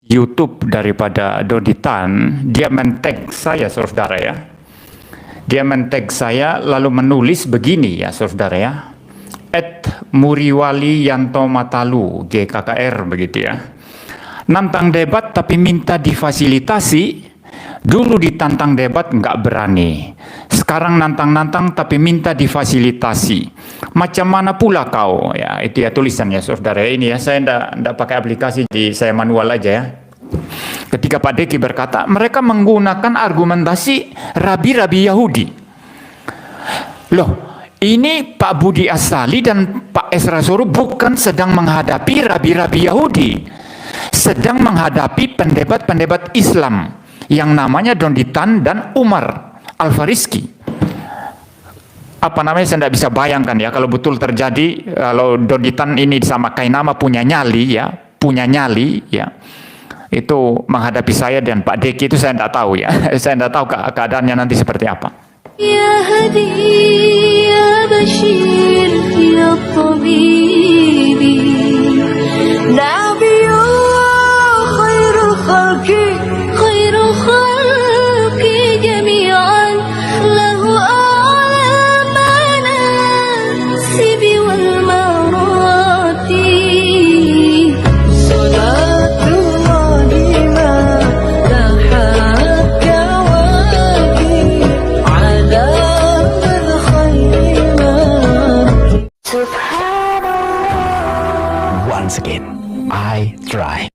YouTube daripada Doditan, dia men-tag saya, saudara ya. Dia men-tag saya lalu menulis begini ya, saudara ya. @Muriwali Yanto Matalu, GKKR begitu ya. Nantang debat tapi minta difasilitasi. Dulu ditantang debat nggak berani. Sekarang nantang-nantang tapi minta difasilitasi. Macam mana pula kau? Ya, itu ya tulisannya saudara. Ini ya, saya ndak pakai aplikasi, saya manual aja ya. Ketika Pak Deki berkata, mereka menggunakan argumentasi rabi-rabi Yahudi. Loh, ini Pak Budi Asali dan Pak Esra Soru bukan sedang menghadapi rabi-rabi Yahudi. Sedang menghadapi pendebat-pendebat Islam yang namanya Doditan dan Umar Al-Fariski. Apa namanya, saya tidak bisa bayangkan ya kalau betul terjadi, kalau Doditan ini sama Kainama punya nyali ya, itu menghadapi saya dan Pak Deki itu saya tidak tahu ya. Saya tidak tahu keadaannya nanti seperti apa. Ya Hadi, ya Bashir, ya Tabibi, Nabiyullah khairul khalqi, khairul khalqi jami'an, lahu a'la manasibi wal marati. Once again, I try.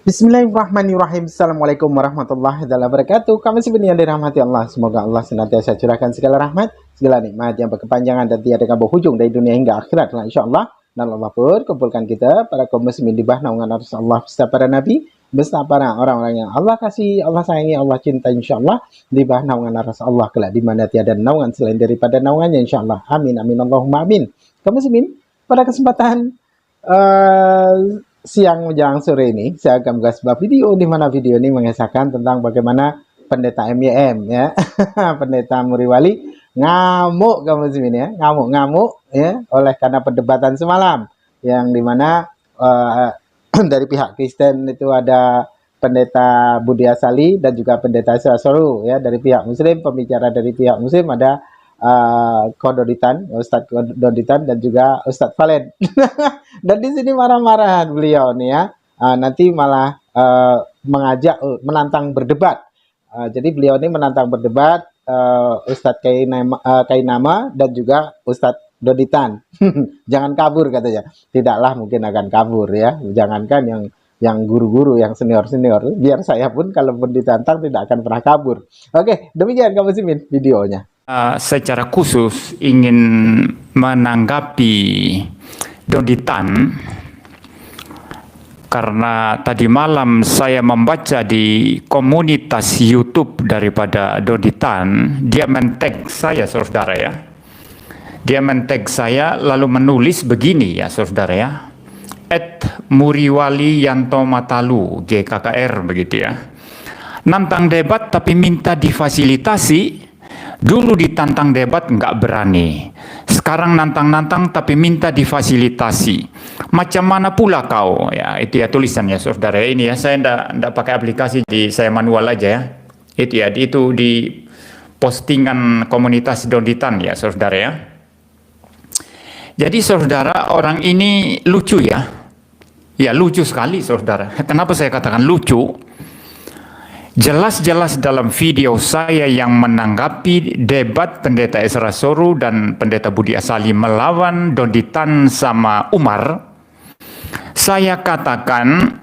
Bismillahirrahmanirrahim. Assalamualaikum warahmatullahi wabarakatuh. Kami sebenarnya dirahmati Allah. Semoga Allah senantiasa curahkan segala rahmat, segala nikmat yang berkepanjangan dan tiada berhujung dari dunia hingga akhirat. InsyaAllah. Dan Allah pun kumpulkan kita para kaum muslimin di bawah naungan Rasulullah beserta para nabi, beserta para orang-orang yang Allah kasih, Allah sayangi, Allah cinta, insyaallah di bawah naungan Rasulullah kelak di mana tiada naungan selain daripada naungannya, insyaallah. Amin amin Allahumma amin. Kaum muslimin, pada kesempatan siang menjelang sore ini saya akan membuat sebuah video di mana video ini mengisahkan tentang bagaimana pendeta MYM ya pendeta Muriwali ngamuk kaum muslimin ya, ngamuk ya oleh karena perdebatan semalam yang dimana dari pihak Kristen itu ada pendeta Budi Asali dan juga pendeta Esra Soru ya, dari pihak Muslim, pembicara dari pihak Muslim ada Doditan, Ustadz Doditan dan juga Ustadz Valen. Dan di sini marah-marah beliau nih ya. Nanti malah mengajak menantang berdebat. Jadi beliau ini menantang berdebat Ustadz Kainama dan juga Ustadz Doditan. Jangan kabur katanya. Tidaklah mungkin akan kabur ya. Jangankan yang guru-guru, yang senior-senior, biar saya pun kalaupun ditantang tidak akan pernah kabur. Oke, demikian kamu simin videonya. Secara khusus ingin menanggapi Doditan karena tadi malam saya membaca di komunitas YouTube daripada Doditan, dia men-tag saya saudara ya. Dia men-tag saya lalu menulis begini ya saudara ya. @Muriwali Yanto Matalu, GKKR begitu ya. Nantang debat tapi minta difasilitasi. Dulu ditantang debat nggak berani. Sekarang nantang-nantang tapi minta difasilitasi. Macam mana pula kau? Ya, itu ya tulisannya saudara. Ini ya, saya ndak pakai aplikasi, saya manual aja ya. Itu ya, itu di postingan komunitas Doditan ya saudara ya. Jadi saudara, orang ini lucu ya. Ya lucu sekali saudara. Kenapa saya katakan lucu? Jelas-jelas dalam video saya yang menanggapi debat pendeta Esra Soru dan pendeta Budi Asali melawan Doditan sama Umar, saya katakan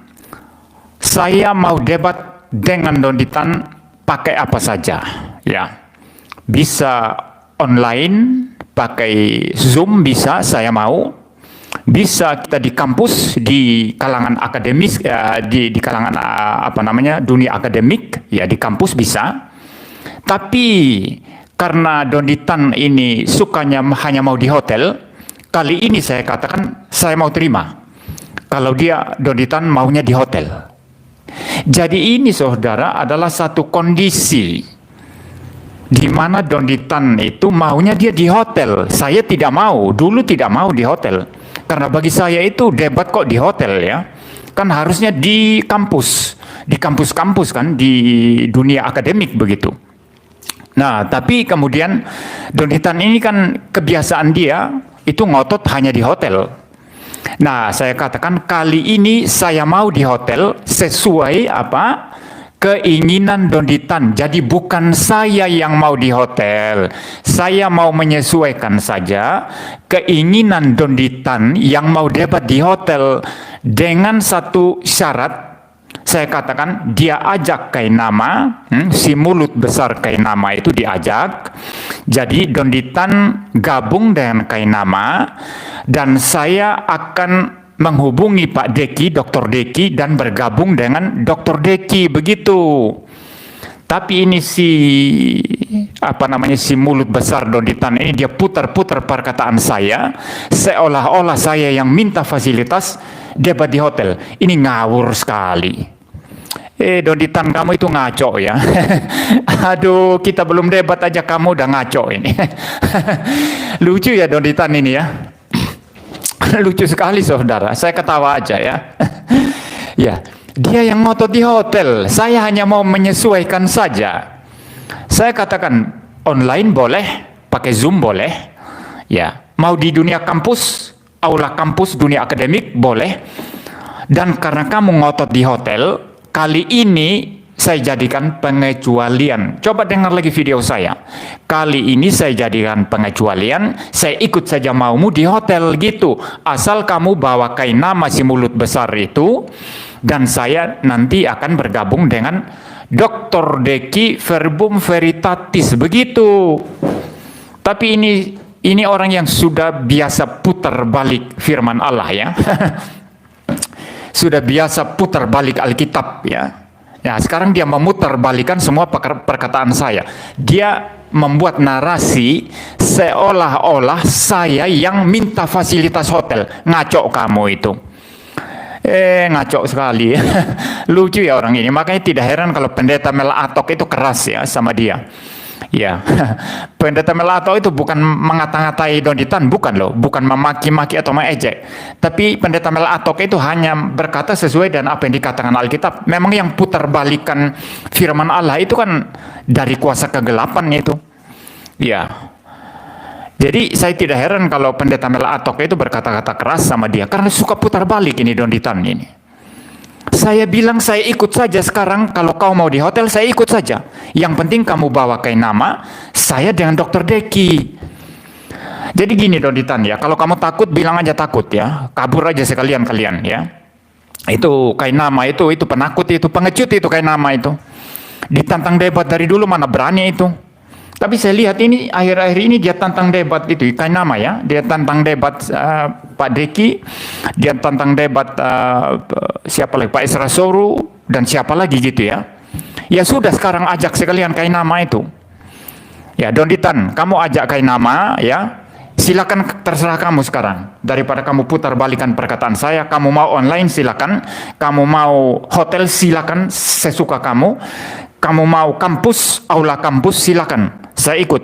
saya mau debat dengan Doditan pakai apa saja ya. Bisa online, pakai Zoom bisa, saya mau. Bisa kita di kampus, di kalangan akademis, di kalangan dunia akademik, ya di kampus bisa. Tapi karena Doditan ini sukanya hanya mau di hotel, kali ini saya katakan saya mau terima. Kalau dia Doditan maunya di hotel. Jadi ini saudara adalah satu kondisi di mana Doditan itu maunya dia di hotel. Saya tidak mau, dulu tidak mau di hotel. Karena bagi saya itu debat kok di hotel ya. kan harusnya di kampus kan, di dunia akademik begitu. Nah, tapi kemudian Donitan ini kan kebiasaan dia itu ngotot hanya di hotel. Nah, saya katakan kali ini saya mau di hotel sesuai apa keinginan Donitan. Jadi bukan saya yang mau di hotel. Saya mau menyesuaikan saja keinginan Donitan yang mau debat di hotel dengan satu syarat. Saya katakan dia ajak Kainama, si mulut besar Kainama itu diajak. Jadi Donitan gabung dengan Kainama dan saya akan menghubungi Pak Deki, Dr. Deki dan bergabung dengan Dr. Deki begitu. Tapi ini si mulut besar Donitan ini dia putar-putar perkataan saya seolah-olah saya yang minta fasilitas debat di hotel. Ini ngawur sekali. Donitan kamu itu ngaco ya. Aduh, kita belum debat aja kamu udah ngaco ini. Lucu ya Donitan ini ya. Lucu sekali saudara. Saya ketawa aja ya. Ya, dia yang ngotot di hotel. Saya hanya mau menyesuaikan saja. Saya katakan online boleh, pakai Zoom boleh. Ya, mau di dunia kampus, aula kampus, dunia akademik boleh. Dan karena kamu ngotot di hotel, kali ini saya jadikan pengecualian. Coba dengar lagi video saya. Kali ini saya jadikan pengecualian. Saya ikut saja maumu di hotel gitu. Asal kamu bawa Kainama si mulut besar itu. Dan saya nanti akan bergabung dengan Dr. Deki Verbum Veritatis. Begitu. Tapi ini orang yang sudah biasa putar balik firman Allah ya. Sudah biasa putar balik Alkitab ya. Ya, sekarang dia memutar balikan semua perkataan saya. Dia membuat narasi seolah-olah saya yang minta fasilitas hotel. Ngaco kamu itu. Ngaco sekali. Lucu ya orang ini. Makanya tidak heran kalau pendeta Mel Atok itu keras ya sama dia. Ya, pendeta Melato itu bukan mengata-ngatai Donitan, bukan loh, bukan memaki-maki atau mengejek. Tapi pendeta Melato itu hanya berkata sesuai dengan apa yang dikatakan Alkitab. Memang yang putar balikan firman Allah itu kan dari kuasa kegelapan itu. Ya, jadi saya tidak heran kalau pendeta Melato itu berkata-kata keras sama dia karena suka putar balik ini Donitan ini. Saya bilang saya ikut saja sekarang. Kalau kau mau di hotel saya ikut saja. Yang penting kamu bawa Kainama, saya dengan Dr. Deki. Jadi gini Donitan ya, kalau kamu takut bilang aja takut ya, kabur aja sekalian kalian ya. Itu Kainama itu penakut itu, pengecut itu Kainama itu. Ditantang debat dari dulu mana berani itu. Tapi saya lihat ini akhir-akhir ini dia tantang debat itu Kainama ya, dia tantang debat Pak Deki, dia tantang debat siapa lagi Pak Esra Soru dan siapa lagi gitu ya. Ya sudah sekarang ajak sekalian Kainama itu. Ya Donitan, kamu ajak Kainama ya. Silakan terserah kamu sekarang. Daripada kamu putar balikan perkataan saya, kamu mau online silakan, kamu mau hotel silakan sesuka kamu. Kamu mau kampus, aula kampus silakan. Saya ikut.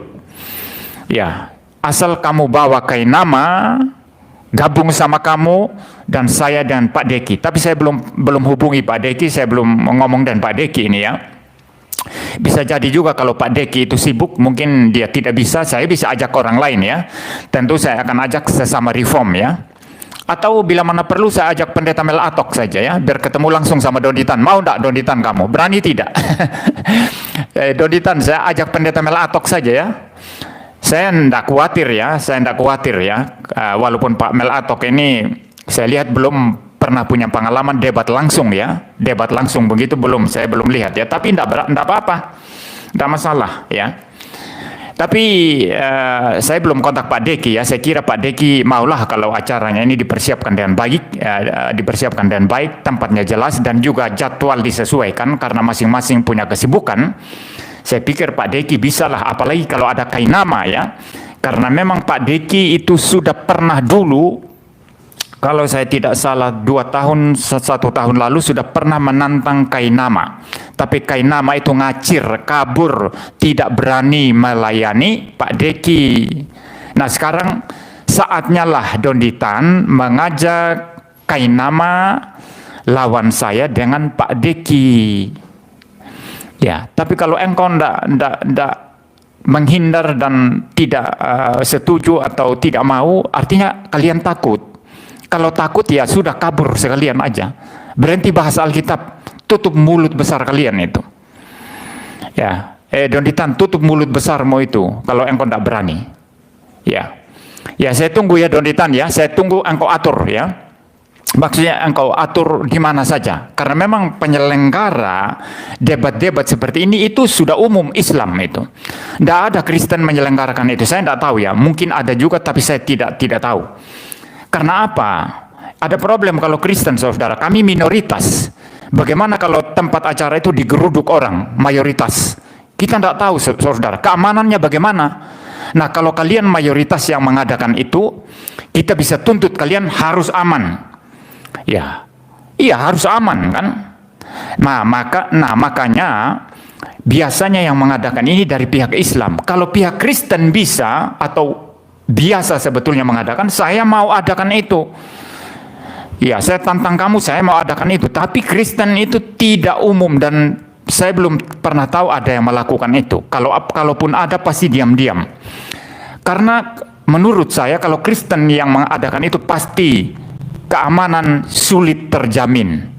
Ya, asal kamu bawa Kainama, gabung sama kamu dan saya dan Pak Deki. Tapi saya belum hubungi Pak Deki, saya belum ngomong dengan Pak Deki ini ya. Bisa jadi juga kalau Pak Deki itu sibuk, mungkin dia tidak bisa, saya bisa ajak orang lain ya. Tentu saya akan ajak sesama reform ya. Atau bila mana perlu saya ajak pendeta Mel Atok saja ya, biar ketemu langsung sama Donitan. Mau enggak Donitan kamu? Berani tidak? Donitan, saya ajak pendeta Mel Atok saja ya. Saya enggak khawatir ya, walaupun Pak Mel Atok ini saya lihat belum pernah punya pengalaman debat langsung ya. Debat langsung begitu saya belum lihat ya. Tapi enggak apa-apa. Enggak masalah ya. Tapi saya belum kontak Pak Deki ya. Saya kira Pak Deki maulah kalau acaranya ini dipersiapkan dengan baik, tempatnya jelas dan juga jadwal disesuaikan karena masing-masing punya kesibukan. Saya pikir Pak Deki bisalah, apalagi kalau ada Kainama ya. Karena memang Pak Deki itu sudah pernah dulu, kalau saya tidak salah 1 tahun lalu sudah pernah menantang Kainama. Tapi Kainama itu ngacir, kabur, tidak berani melayani Pak Deki. Nah sekarang saatnya lah Donitan mengajak Kainama lawan saya dengan Pak Deki. Ya, tapi kalau engkau ndak menghindar dan tidak setuju atau tidak mau, artinya kalian takut. Kalau takut ya sudah kabur sekalian aja. Berhenti bahas Alkitab, tutup mulut besar kalian itu. Ya, Donditan, tutup mulut besarmu itu kalau engkau ndak berani. Ya. Ya, saya tunggu ya Donditan ya, saya tunggu engkau atur ya. Maksudnya engkau atur di mana saja. Karena memang penyelenggara debat-debat seperti ini itu sudah umum Islam itu. Tidak ada Kristen menyelenggarakan itu. Saya tidak tahu ya. Mungkin ada juga tapi saya tidak tahu. Karena apa? Ada problem kalau Kristen, saudara. Kami minoritas. Bagaimana kalau tempat acara itu digeruduk orang, mayoritas? Kita tidak tahu, saudara. Keamanannya bagaimana? Nah, kalau kalian mayoritas yang mengadakan itu, kita bisa tuntut kalian harus aman. Ya, iya harus aman kan. Makanya biasanya yang mengadakan ini dari pihak Islam. Kalau pihak Kristen bisa atau biasa sebetulnya mengadakan, saya mau adakan itu. Ya, saya tantang kamu, saya mau adakan itu. Tapi Kristen itu tidak umum dan saya belum pernah tahu ada yang melakukan itu. Kalaupun ada pasti diam-diam. Karena menurut saya kalau Kristen yang mengadakan itu pasti keamanan sulit terjamin.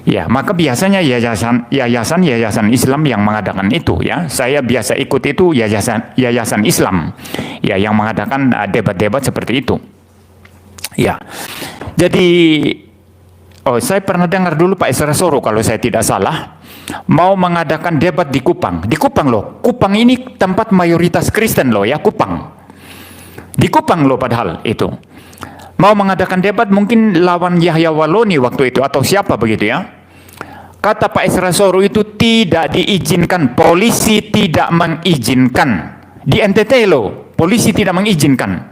Ya, maka biasanya yayasan Islam yang mengadakan itu ya. Saya biasa ikut itu yayasan Islam ya yang mengadakan debat-debat seperti itu. Ya. Jadi saya pernah dengar dulu Pak Esra Soro kalau saya tidak salah mau mengadakan debat di Kupang. Di Kupang loh. Kupang ini tempat mayoritas Kristen loh ya, Kupang. Di Kupang loh padahal itu. Mau mengadakan debat mungkin lawan Yahya Waloni waktu itu atau siapa begitu ya. Kata Pak Esra Soro itu tidak diizinkan, polisi tidak mengizinkan. Di NTT loh, polisi tidak mengizinkan.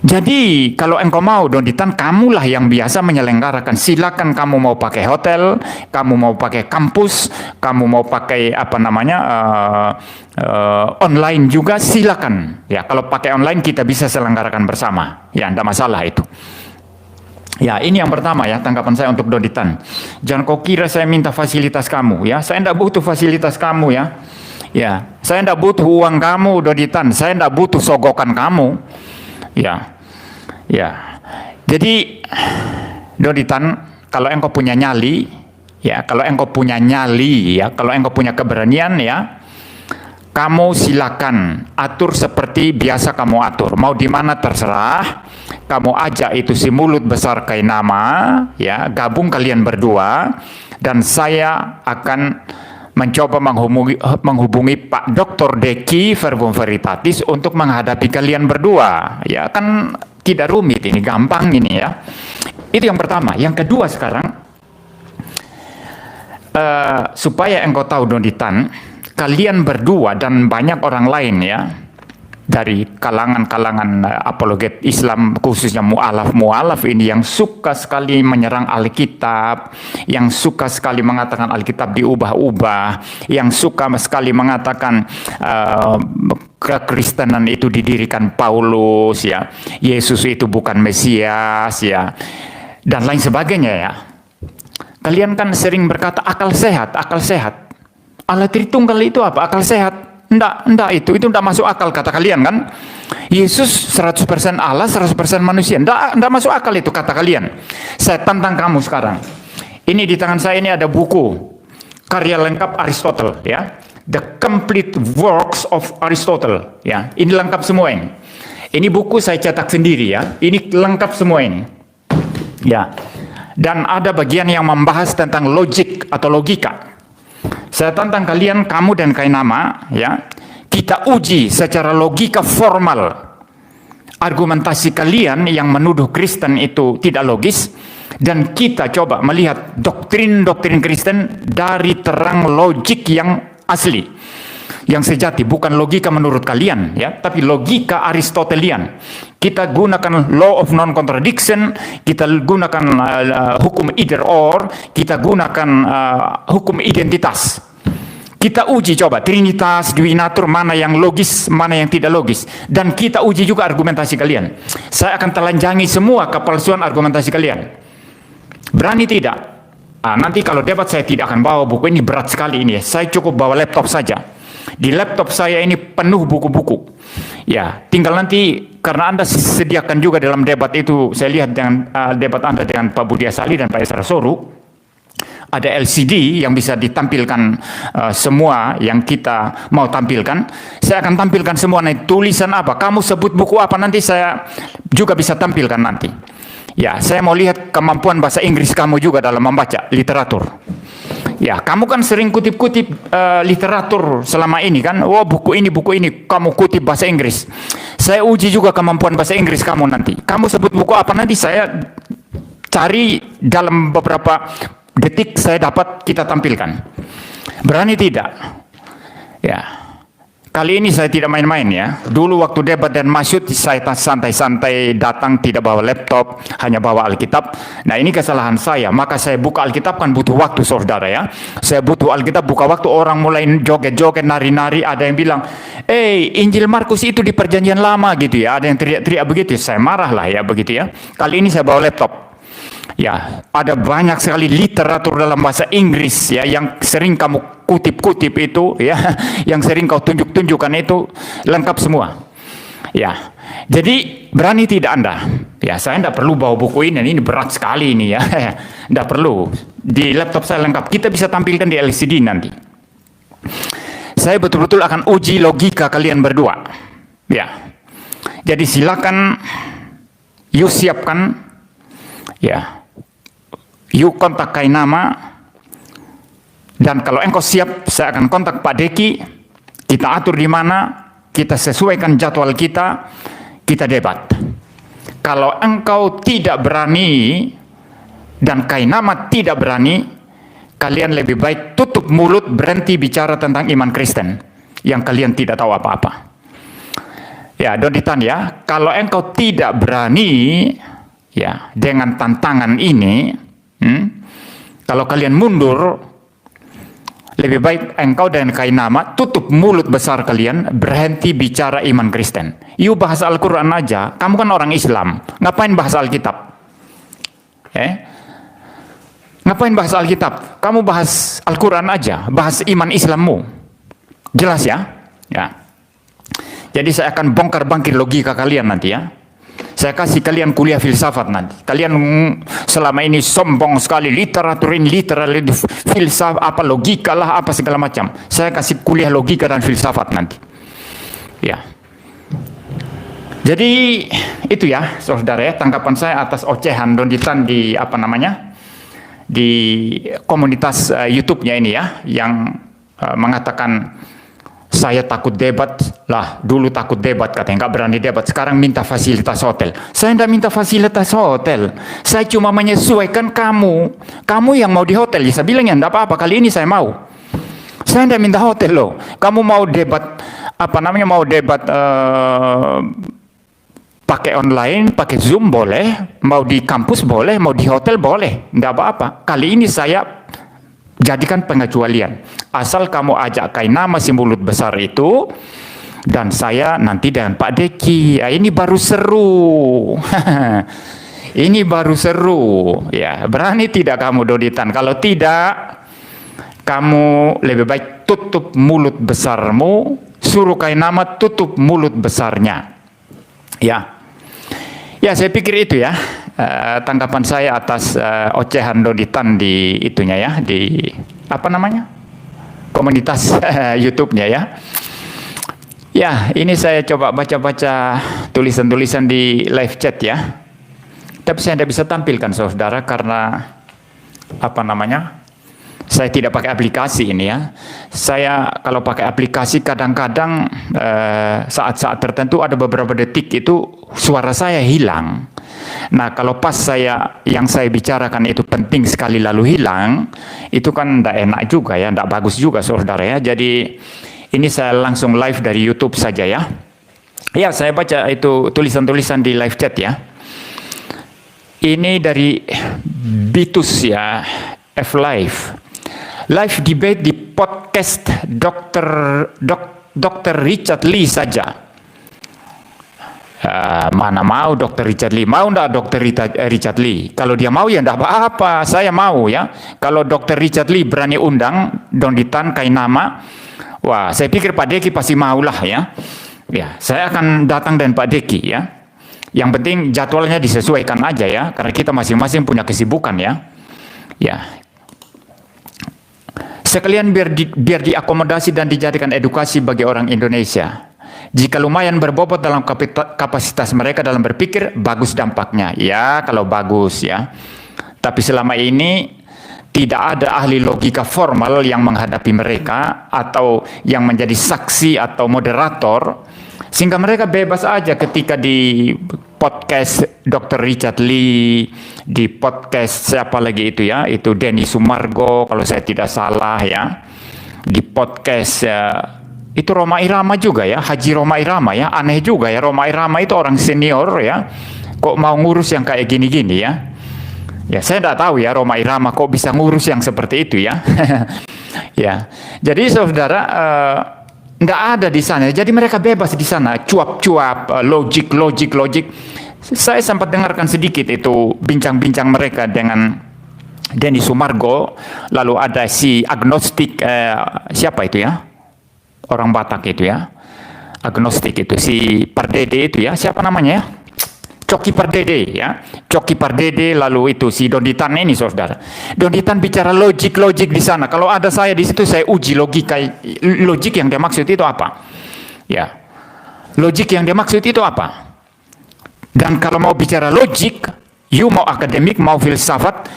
Jadi kalau engkau mau Donditan, kamulah yang biasa menyelenggarakan. Silakan kamu mau pakai hotel, kamu mau pakai kampus, kamu mau pakai online juga silakan. Ya, kalau pakai online kita bisa selenggarakan bersama. Ya, tidak masalah itu. Ya, ini yang pertama ya tanggapan saya untuk Donditan. Jangan kau kira saya minta fasilitas kamu ya. Saya tidak butuh fasilitas kamu ya. Ya, saya tidak butuh uang kamu Donditan. Saya tidak butuh sogokan kamu. Ya. Jadi Donditan, kalau engkau punya nyali, ya, kalau engkau punya nyali, ya, kalau engkau punya keberanian, ya, kamu silakan atur seperti biasa kamu atur. Mau di mana terserah. Kamu ajak itu si mulut besar Kainama, ya, gabung kalian berdua, dan saya akan mencoba menghubungi Pak Dr. Deki Verbum Veritatis untuk menghadapi kalian berdua. Ya kan tidak rumit ini, gampang ini ya. Itu yang pertama. Yang kedua sekarang, supaya engkau tahu Donditan, kalian berdua dan banyak orang lain ya, dari kalangan-kalangan apologet Islam, khususnya mu'alaf ini yang suka sekali menyerang Alkitab, yang suka sekali mengatakan Alkitab diubah-ubah, yang suka sekali mengatakan kekristenan itu didirikan Paulus ya, Yesus itu bukan Mesias ya, dan lain sebagainya ya. Kalian kan sering berkata akal sehat. Allah Tritunggal itu apa? Akal sehat. Enggak itu enggak masuk akal kata kalian kan. Yesus 100% Allah, 100% manusia. Enggak masuk akal itu kata kalian. Saya tantang kamu sekarang. Ini di tangan saya ini ada buku karya lengkap Aristotle ya. The Complete Works of Aristotle ya. Ini lengkap semua ini. Ini buku saya cetak sendiri ya. Ini lengkap semua ini. Ya. Dan ada bagian yang membahas tentang logik atau logika. Saya tantang kalian, kamu dan Kainama, ya, kita uji secara logika formal argumentasi kalian yang menuduh Kristen itu tidak logis, dan kita coba melihat doktrin-doktrin Kristen dari terang logik yang asli, yang sejati, bukan logika menurut kalian, ya, tapi logika Aristotelian. Kita gunakan law of non-contradiction, kita gunakan hukum either or, kita gunakan hukum identitas. Kita uji coba trinitas, duinatur, mana yang logis, mana yang tidak logis. Dan kita uji juga argumentasi kalian. Saya akan telanjangi semua kepalsuan argumentasi kalian. Berani tidak? Nanti kalau debat saya tidak akan bawa buku ini, berat sekali ini. Saya cukup bawa laptop saja. Di laptop saya ini penuh buku-buku. Ya, tinggal nanti karena Anda sediakan juga dalam debat itu, saya lihat dengan debat Anda dengan Pak Budi Asali dan Pak Esra Soru, ada LCD yang bisa ditampilkan semua yang kita mau tampilkan. Saya akan tampilkan semua nanti tulisan apa, kamu sebut buku apa, nanti saya juga bisa tampilkan nanti. Ya, saya mau lihat kemampuan bahasa Inggris kamu juga dalam membaca literatur. Ya, kamu kan sering kutip-kutip literatur selama ini kan. Oh, buku ini kamu kutip bahasa Inggris. Saya uji juga kemampuan bahasa Inggris kamu nanti. Kamu sebut buku apa, nanti saya cari dalam beberapa detik saya dapat kita tampilkan. Berani tidak? Ya. Kali ini saya tidak main-main ya. Dulu waktu debat dan masyhud saya santai-santai datang, tidak bawa laptop, hanya bawa Alkitab. Nah, ini kesalahan saya. Maka saya buka Alkitab kan butuh waktu, saudara ya. Saya butuh Alkitab, buka waktu, orang mulai joget-joget, nari-nari. Ada yang bilang, Injil Markus itu di perjanjian lama gitu ya. Ada yang teriak-teriak begitu. Saya marah lah ya begitu ya. Kali ini saya bawa laptop. Ya, ada banyak sekali literatur dalam bahasa Inggris ya yang sering kamu kutip-kutip itu ya, yang sering kau tunjuk-tunjukkan itu lengkap semua. Ya. Jadi berani tidak Anda? Ya, saya tidak perlu bawa buku ini berat sekali ini ya. Tidak perlu. Di laptop saya lengkap. Kita bisa tampilkan di LCD nanti. Saya betul-betul akan uji logika kalian berdua. Ya. Jadi silakan you siapkan ya. You kontak Kainama, dan kalau engkau siap, saya akan kontak Pak Deki. Kita atur di mana, kita sesuaikan jadwal kita debat. Kalau engkau tidak berani dan Kainama tidak berani, kalian lebih baik tutup mulut, berhenti bicara tentang iman Kristen yang kalian tidak tahu apa-apa. Ya, Donitan ya, kalau engkau tidak berani ya dengan tantangan ini, kalau kalian mundur, lebih baik engkau dan Kainama tutup mulut besar kalian, berhenti bicara iman Kristen. You bahas Al-Quran aja, kamu kan orang Islam, ngapain bahas Alkitab? Ngapain bahas Alkitab? Kamu bahas Al-Quran aja, bahas iman Islammu. Jelas ya? Ya. Jadi saya akan bongkar-bangkir logika kalian nanti ya. Saya kasih kalian kuliah filsafat nanti. Kalian selama ini sombong sekali, literatur ini, filsafat, apa logika lah, apa segala macam. Saya kasih kuliah logika dan filsafat nanti. Ya. Jadi itu ya, saudara ya, tanggapan saya atas ocehan Donitan di di komunitas YouTube-nya ini ya, yang mengatakan saya takut debat lah, dulu takut debat katanya, nggak berani debat, sekarang minta fasilitas hotel. Saya tidak minta fasilitas hotel, saya cuma menyesuaikan kamu yang mau di hotel. Ya, saya bilang ya tidak apa-apa, kali ini saya mau. Saya tidak minta hotel loh. Kamu mau debat mau debat pakai online, pakai Zoom boleh, mau di kampus boleh, mau di hotel boleh, tidak apa-apa. Kali ini saya jadikan pengecualian. Asal kamu ajak Kainama si mulut besar itu, dan saya nanti dengan Pak Deki. Ya, ini baru seru. Ini baru seru. Ya, berani tidak kamu Donitan? Kalau tidak, kamu lebih baik tutup mulut besarmu, suruh Kainama tutup mulut besarnya. Ya. Ya, saya pikir itu ya. Tanggapan saya atas ocehan Donitan di itunya ya, di komunitas YouTube-nya ya. Ya, ini saya coba baca-baca tulisan-tulisan di live chat ya. Tapi saya tidak bisa tampilkan saudara karena saya tidak pakai aplikasi ini ya. Saya kalau pakai aplikasi kadang-kadang saat-saat tertentu ada beberapa detik itu suara saya hilang. Nah, kalau pas yang saya bicarakan itu penting sekali lalu hilang, itu kan tidak enak juga ya, tidak bagus juga saudara ya. Jadi ini saya langsung live dari YouTube saja ya. Ya, saya baca itu tulisan-tulisan di live chat ya. Ini dari Bitus ya, F-Live. Live debate di podcast Dr. Richard Lee saja. Mana mau Dr. Richard Lee, mau enggak Dr. Richard Lee? Kalau dia mau ya enggak apa-apa, saya mau ya. Kalau Dr. Richard Lee berani undang Donditan Kainama, wah saya pikir Pak Deki pasti maulah ya. Ya, saya akan datang dan Pak Deki ya. Yang penting jadwalnya disesuaikan aja ya, karena kita masing-masing punya kesibukan ya. Ya. Sekalian biar diakomodasi dan dijadikan edukasi bagi orang Indonesia. Jika lumayan berbobot dalam kapasitas mereka dalam berpikir, bagus dampaknya. Ya, kalau bagus ya. Tapi selama ini tidak ada ahli logika formal yang menghadapi mereka atau yang menjadi saksi atau moderator, sehingga mereka bebas aja ketika di podcast Dr. Richard Lee, di podcast siapa lagi itu ya, itu Denny Sumargo kalau saya tidak salah ya, di podcast itu Roma Irama juga ya, Haji Roma Irama ya, aneh juga ya, Roma Irama itu orang senior ya, kok mau ngurus yang kayak gini-gini ya. Ya saya tidak tahu ya Roma Irama kok bisa ngurus yang seperti itu ya. Ya, jadi saudara tidak ada di sana, jadi mereka bebas di sana, cuap-cuap, logik. Saya sempat dengarkan sedikit itu bincang-bincang mereka dengan Denny Sumargo, lalu ada si agnostik, siapa itu ya? Orang Batak itu ya, agnostik itu si Pardede itu ya, siapa namanya ya, Coki Pardede ya, Coki Pardede, lalu itu si Donditan ini saudara, Donditan bicara logik di sana. Kalau ada saya di situ saya uji logik yang dia maksud itu apa ya, logik yang dia maksud itu apa. Dan kalau mau bicara logik, you mau akademik mau filsafat,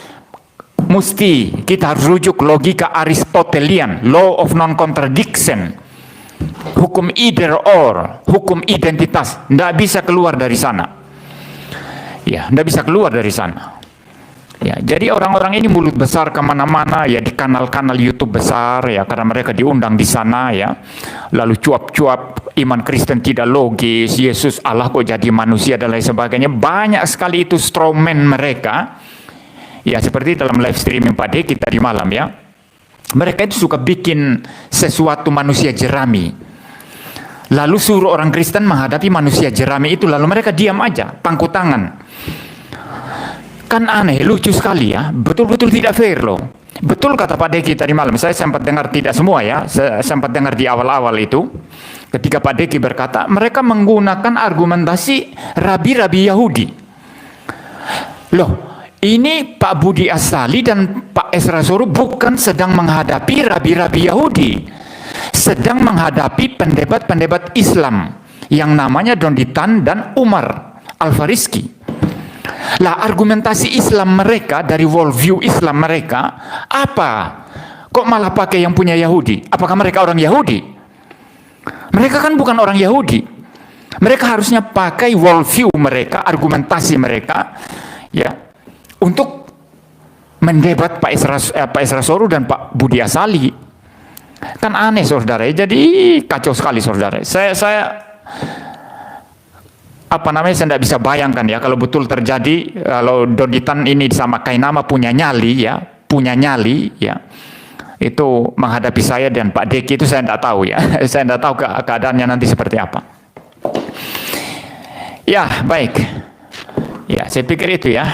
mesti kita harus rujuk logika Aristotelian, law of non-contradiction, hukum either or, hukum identitas. Tidak bisa keluar dari sana ya, tidak bisa keluar dari sana ya. Jadi orang-orang ini mulut besar kemana-mana ya, di kanal-kanal YouTube besar ya, karena mereka diundang di sana ya, lalu cuap-cuap iman Kristen tidak logis, Yesus Allah kok jadi manusia dan lain sebagainya. Banyak sekali itu strawman mereka ya, seperti dalam live streaming Pak Deki tadi malam ya. Mereka itu suka bikin sesuatu manusia jerami, lalu suruh orang Kristen menghadapi manusia jerami itu, lalu mereka diam aja, pangku tangan. Kan aneh, lucu sekali ya, betul-betul tidak fair loh. Betul kata Pak Deki tadi malam, saya sempat dengar, tidak semua ya, saya sempat dengar di awal-awal itu, ketika Pak Deki berkata, mereka menggunakan argumentasi rabi-rabi Yahudi. Loh, ini Pak Budi Asali dan Pak Esra Soru bukan sedang menghadapi rabi-rabi Yahudi, sedang menghadapi pendebat-pendebat Islam yang namanya Donditan dan Umar Al-Fariski. Lah argumentasi Islam mereka dari worldview Islam mereka apa? Kok malah pakai yang punya Yahudi? Apakah mereka orang Yahudi? Mereka kan bukan orang Yahudi. Mereka harusnya pakai worldview mereka, argumentasi mereka ya, untuk mendebat Pak Esra Soru dan Pak Budi Asali. Kan aneh saudara, jadi kacau sekali saudara. Saya apa namanya, saya tidak bisa bayangkan ya kalau betul terjadi, kalau Donditan ini sama Kainama punya nyali ya, itu menghadapi saya dan Pak Deki itu saya tidak tahu ya. Saya tidak tahu keadaannya nanti seperti apa. Ya baik ya, saya pikir itu ya.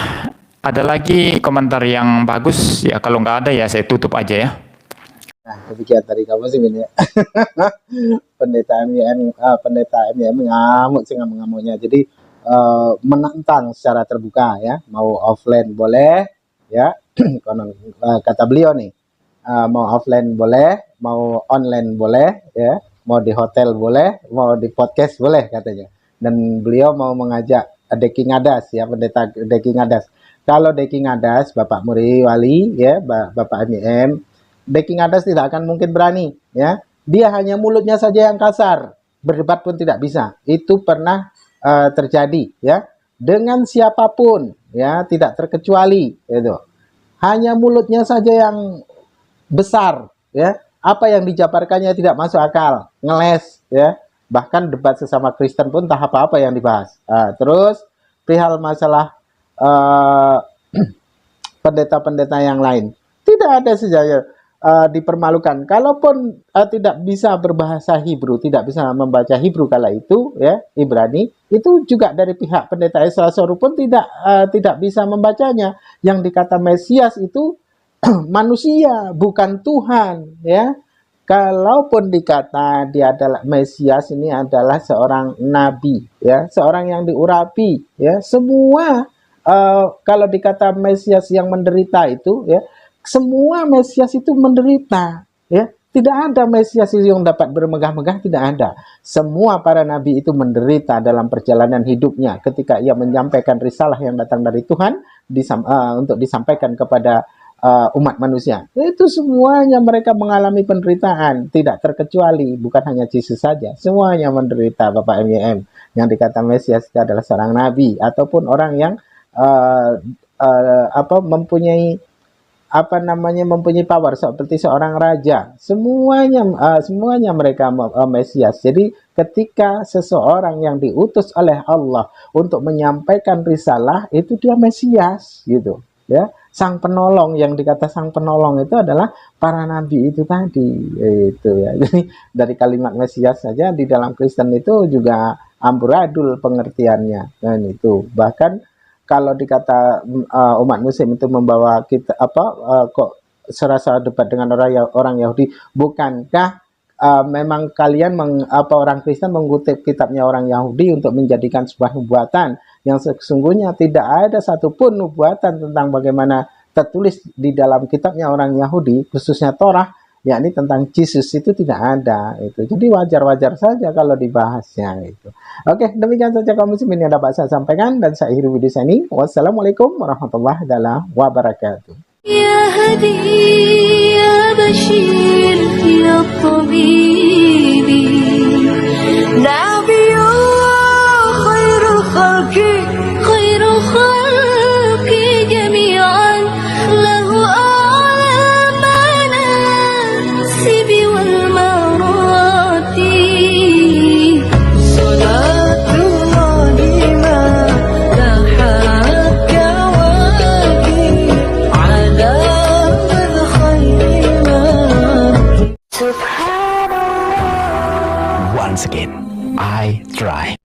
Ada lagi komentar yang bagus ya? Kalau nggak ada ya saya tutup aja ya. Nah, demikian tadi kamu sih ini ya. Pendeta MYM ngamuk sih ngamuk-ngamuknya. Jadi menantang secara terbuka ya, mau offline boleh ya. Kata beliau nih, mau offline boleh, mau online boleh ya, mau di hotel boleh, mau di podcast boleh katanya. Dan beliau mau mengajak Deki Ngadas ya, pendeta Deki Ngadas. Kalau Deki Ngadas, Bapak Muri Wali ya, Bapak MYM, Deki Ngadas tidak akan mungkin berani ya. Dia hanya mulutnya saja yang kasar, berdebat pun tidak bisa. Itu pernah terjadi ya, dengan siapapun ya, tidak terkecuali itu. Hanya mulutnya saja yang besar ya. Apa yang dijabarkannya tidak masuk akal, ngeles ya. Bahkan debat sesama Kristen pun tahap apa yang dibahas. Terus perihal masalah pendeta-pendeta yang lain, tidak ada saja dipermalukan. Kalaupun tidak bisa berbahasa Hebrew, tidak bisa membaca Hebrew kala itu, ya Ibrani, itu juga dari pihak pendeta Ezra Soru pun tidak bisa membacanya. Yang dikata Mesias itu manusia, bukan Tuhan, ya. Kalaupun dikata dia adalah Mesias, ini adalah seorang nabi, ya, seorang yang diurapi, ya. Semua kalau dikata Mesias yang menderita itu, ya, semua Mesias itu menderita, ya. Tidak ada Mesias yang dapat bermegah-megah, tidak ada. Semua para nabi itu menderita dalam perjalanan hidupnya ketika ia menyampaikan risalah yang datang dari Tuhan untuk disampaikan kepada umat manusia. Itu semuanya mereka mengalami penderitaan, tidak terkecuali, bukan hanya Yesus saja. Semuanya menderita, Bapak MYM. Yang dikata Mesias itu adalah seorang nabi ataupun orang yang mempunyai mempunyai power seperti seorang raja. Semuanya mereka Mesias. Jadi ketika seseorang yang diutus oleh Allah untuk menyampaikan risalah, itu dia Mesias gitu, ya. Sang penolong, yang dikata sang penolong itu adalah para nabi itu tadi, itu ya. Jadi dari kalimat Mesias saja di dalam Kristen itu juga amburadul pengertiannya, dan itu bahkan kalau dikata umat Muslim itu membawa kita kok serasa debat dengan orang Yahudi, bukankah memang kalian orang Kristen mengutip kitabnya orang Yahudi untuk menjadikan sebuah nubuatan yang sesungguhnya tidak ada satupun nubuatan tentang bagaimana tertulis di dalam kitabnya orang Yahudi, khususnya Torah, yakni tentang Yesus, itu tidak ada itu. Jadi wajar-wajar saja kalau dibahasnya itu. Oke, demikian saja kaum muslimin yang dapat saya sampaikan, dan saya akhiri video ini. Wassalamualaikum warahmatullahi wabarakatuh. يا هدي يا بشير يا طبيب نبي الله خير خلق جميعا له أعلى المناصب والمراتب صلاة الله ما لاحت كواكب على من خير ما سبحان الله. Once again, I try.